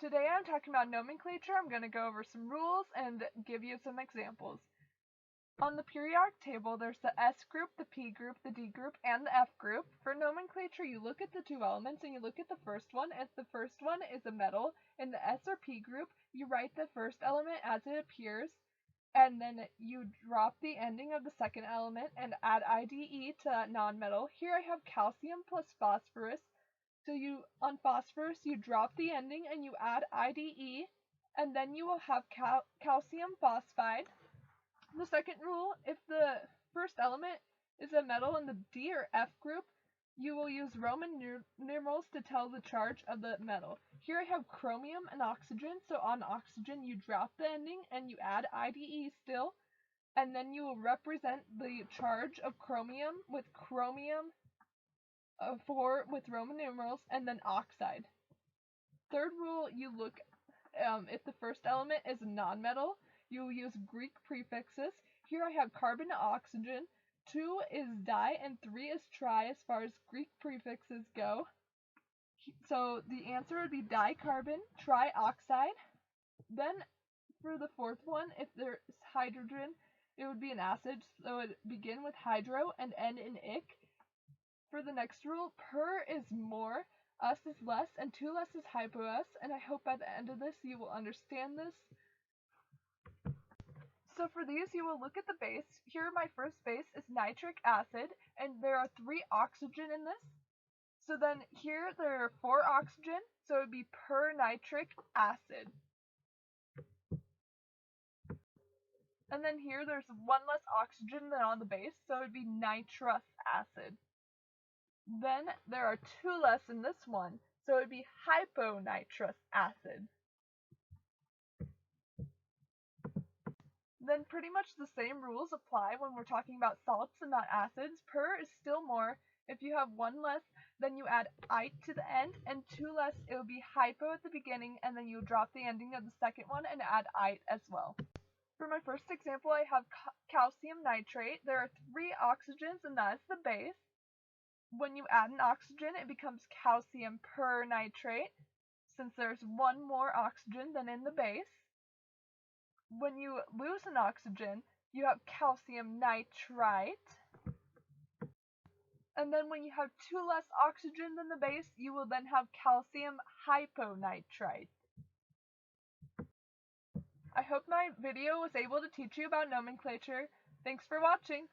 Today I'm talking about nomenclature. I'm going to go over some rules and give you some examples. On the periodic table, there's the S group, the P group, the D group, and the F group. For nomenclature, you look at the two elements and you look at the first one. If the first one is a metal in the S or P group, you write the first element as it appears, and then you drop the ending of the second element and add IDE to non-metal. Here I have calcium plus phosphorus. So on phosphorus, you drop the ending and you add IDE, and then you will have calcium phosphide. The second rule, if the first element is a metal in the D or F group, you will use Roman numerals to tell the charge of the metal. Here I have chromium and oxygen, so on oxygen you drop the ending and you add IDE still, and then you will represent the charge of chromium with chromium 4 with Roman numerals, and then oxide. Third rule, you look if the first element is a nonmetal, you will use Greek prefixes. Here I have carbon to oxygen, 2 is di, and 3 is tri as far as Greek prefixes go. So the answer would be dicarbon, trioxide. Then for the fourth one, if there's hydrogen, it would be an acid, so it would begin with hydro and end in ic. For the next rule, per is more, us is less, and 2 less is hypo-us, and I hope by the end of this you will understand this. So for these, you will look at the base. Here my first base is nitric acid, and there are 3 oxygen in this. So then here there are 4 oxygen, so it would be per nitric acid. And then here there's 1 less oxygen than on the base, so it would be nitrous acid. Then there are 2 less in this one, so it would be hyponitrous acid. Then pretty much the same rules apply when we're talking about salts and not acids. Per is still more. If you have 1 less, then you add ite to the end, and 2 less, it would be hypo at the beginning, and then you drop the ending of the second one and add ite as well. For my first example, I have calcium nitrate. There are 3 oxygens, and that is the base. When you add an oxygen, it becomes calcium pernitrate, since there's 1 more oxygen than in the base. When you lose an oxygen, you have calcium nitrite. And then when you have 2 less oxygen than the base, you will then have calcium hyponitrite. I hope my video was able to teach you about nomenclature. Thanks for watching.